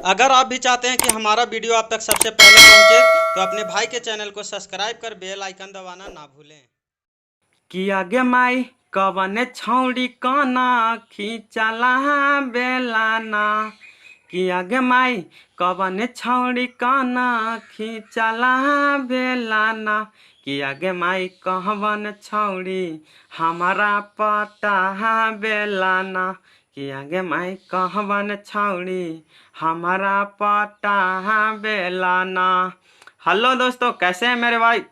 अगर आप भी चाहते हैं कि हमारा वीडियो आप तक सबसे पहले पहुंचे तो अपने भाई के चैनल को सब्सक्राइब कर बेल आइकन दबाना ना भूलें। किया गे माई कवन छौड़ी काना खींचला बेलाना। किया गे माई कवन छौड़ी काना खींचला बेलाना। किया गे माई कहवन छौड़ी हमारा पता बेलाना। किया गे माई कहवन छौड़ी हमारा पता बेलाना। हेलो दोस्तों, कैसे हैं मेरे भाई।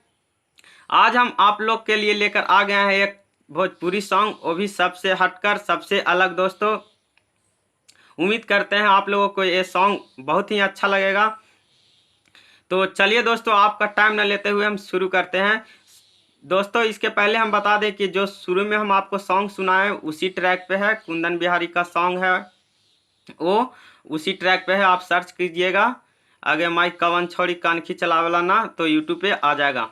आज हम आप लोग के लिए लेकर आ गए हैं एक भोजपुरी सॉन्ग, वो भी सबसे हटकर सबसे अलग। दोस्तों उम्मीद करते हैं आप लोगों को ये सॉन्ग बहुत ही अच्छा लगेगा। तो चलिए दोस्तों, आपका टाइम न लेते हुए हम शुरू करते हैं। दोस्तों इसके पहले हम बता दें कि जो शुरू में हम आपको सॉन्ग सुनाए उसी ट्रैक पे है, कुंदन बिहारी का सॉन्ग है, वो उसी ट्रैक पे है। आप सर्च कीजिएगा आगे माई कवन छोड़ी कानखी चलावला ना, तो यूट्यूब पे आ जाएगा।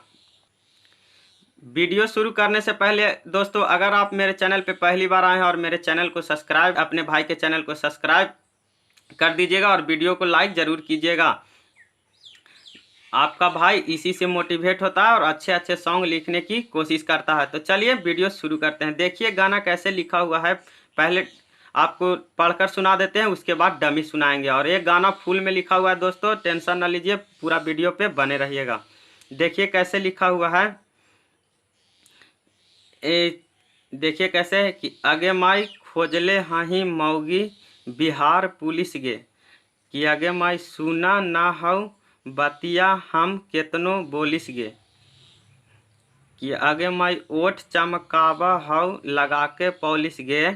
वीडियो शुरू करने से पहले दोस्तों, अगर आप मेरे चैनल पे पहली बार आए हैं और मेरे चैनल को सब्सक्राइब, अपने भाई के चैनल को सब्सक्राइब कर दीजिएगा और वीडियो को लाइक ज़रूर कीजिएगा। आपका भाई इसी से मोटिवेट होता है और अच्छे अच्छे सॉन्ग लिखने की कोशिश करता है। तो चलिए वीडियो शुरू करते हैं। देखिए गाना कैसे लिखा हुआ है, पहले आपको पढ़कर सुना देते हैं, उसके बाद डमी सुनाएंगे। और ये गाना फुल में लिखा हुआ है दोस्तों, टेंशन ना लीजिए, पूरा वीडियो पे बने रहिएगा। देखिए कैसे लिखा हुआ है। ए देखिए कैसे है कि आगे माई खोजले हाही मौगी बिहार पुलिस गे। कि आगे माई सुना ना हौ बतिया हम केतनो बोलिस गे। कि आगे माई ओठ चमकावा हौ लगा के पॉलिस गे।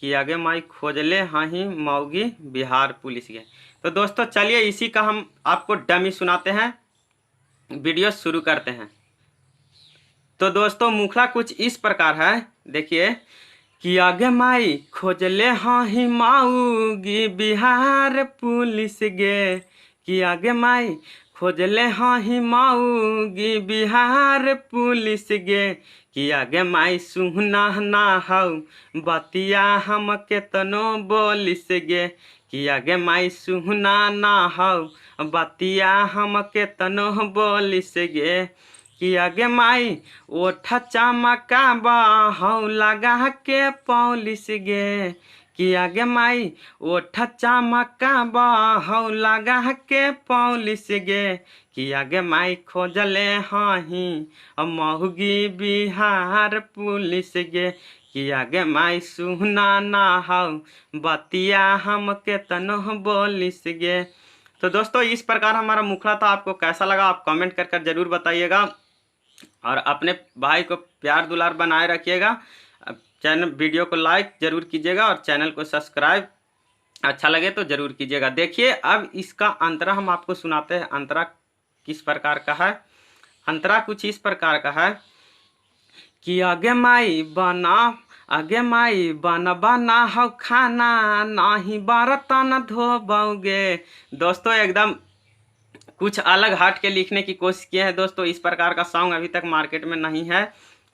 कि आगे माई खोजले हाही मौगी बिहार पुलिस गे। तो दोस्तों चलिए इसी का हम आपको डमी सुनाते हैं, वीडियो शुरू करते हैं। तो दोस्तों मुखड़ा कुछ इस प्रकार है, देखिए कि आगे माई खोजले हाही माऊगी बिहार पुलिस गे। कि आगे माई खोजले हाही माऊगी बिहार पुलिस गे। कि आगे माई सुहना ना हौ बतिया हम केतनो बोलिस गे। कि आगे माई सुहना ना हौ बतिया हम केतनो बोलिस गे। कि आगे माई ओठ चमकावा हौ लगा के पॉलिस गे। कि आगे माई ओठ चमकावा हौ लगा के पॉलिस गे। कि आगे माई खोजले हाही महुगी बिहार पुलिस गे। कि आगे माई सुहना ना हौ बतिया हम केतनो बोलिस गे। तो दोस्तों इस प्रकार हमारा मुखड़ा था, आपको कैसा लगा आप कमेंट कर जरूर बताइएगा और अपने भाई को प्यार दुलार बनाए रखिएगा। चैनल वीडियो को लाइक जरूर कीजिएगा और चैनल को सब्सक्राइब अच्छा लगे तो जरूर कीजिएगा। देखिए अब इसका अंतरा हम आपको सुनाते हैं। अंतरा किस प्रकार का है। अंतरा कुछ इस प्रकार का है कि आगे माई बना हो खाना नाही बर्तन धोबोगे। दोस्तों एकदम कुछ अलग हट के लिखने की कोशिश किए हैं दोस्तों। इस प्रकार का सॉन्ग अभी तक मार्केट में नहीं है,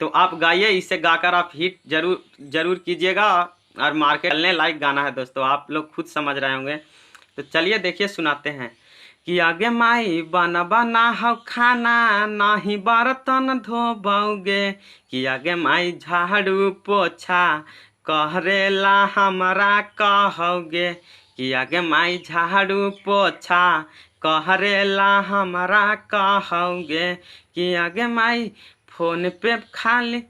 तो आप गाइए, इसे गाकर आप हिट जरूर कीजिएगा। और मार्केट चलने लायक गाना है दोस्तों, आप लोग खुद समझ रहे होंगे। तो चलिए देखिए सुनाते हैं कि आगे माई बना हो खाना नाही बर्तन धोबोगे। कि आगे माई झाड़ू पोछा करेला हमारा कहोगे। कि आगे माई झाड़ू पोछा करेला हमारा कहोगे। कि आगे माई फोन पे खाली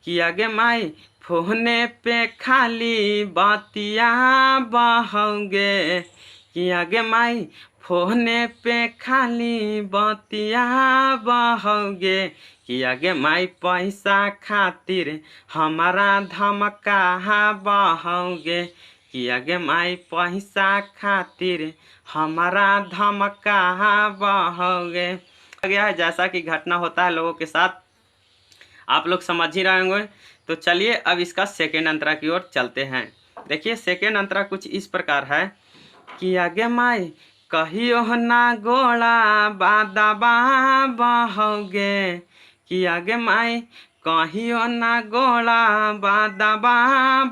कि आगे माई फोने पे खाली बतिया बहोगे। कि आगे माई फोने पे खाली बतिया बहोगे। कि आगे माई पैसा खातिर हमारा धमका बहोगे। कि आगे माई पैसा खातिर हमारा धमका बहोगे। गया है जैसा कि घटना होता है लोगों के साथ, आप लोग समझ ही रहे होंगे। तो चलिए अब इसका सेकेंड अंतरा की ओर चलते हैं। देखिए सेकेंड अंतरा कुछ इस प्रकार है कि आगे माई कहियो ना गोला बादबा बहोगे। कि आगे माई कहियो ना गोला बादबा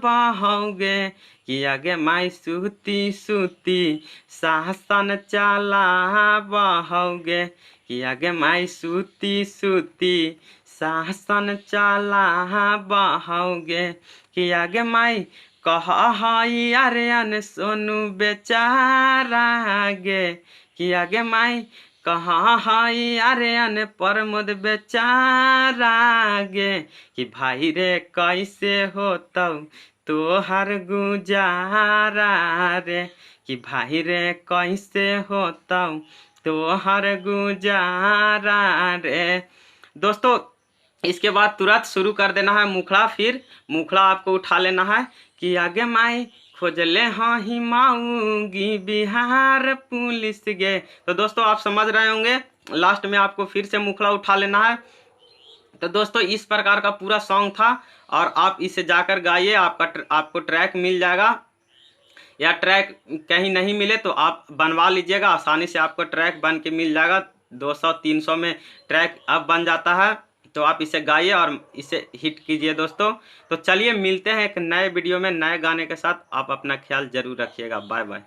बहोगे। कि आगे माई सूती सूती शासन चला बहोगे, कि आगे माई सूती सूती शासन चला बहोगे, कि आगे माई कही अरे सोनू बेचारा गे, कि आगे माई कही अरे प्रमोद बेचारा गे, कि भाई रे कैसे होतौ तोहर गुजारा रे, कि भाई रे कैसे होतौ तोहर गुजारा रे। दोस्तों इसके बाद तुरंत शुरू कर देना है मुखड़ा, फिर मुखड़ा आपको उठा लेना है कि आगे माई खोजले हाँ ही माऊंगी बिहार पुलिस गे। तो दोस्तों आप समझ रहे होंगे, लास्ट में आपको फिर से मुखड़ा उठा लेना है। तो दोस्तों इस प्रकार का पूरा सॉन्ग था और आप इसे जाकर गाइए, आपको ट्रैक मिल जाएगा, या ट्रैक कहीं नहीं मिले तो आप बनवा लीजिएगा, आसानी से आपको ट्रैक बन के मिल जाएगा। 200-300 में ट्रैक अब बन जाता है। तो आप इसे गाइए और इसे हिट कीजिए दोस्तों। तो चलिए मिलते हैं एक नए वीडियो में नए गाने के साथ। आप अपना ख्याल जरूर रखिएगा। Bye bye.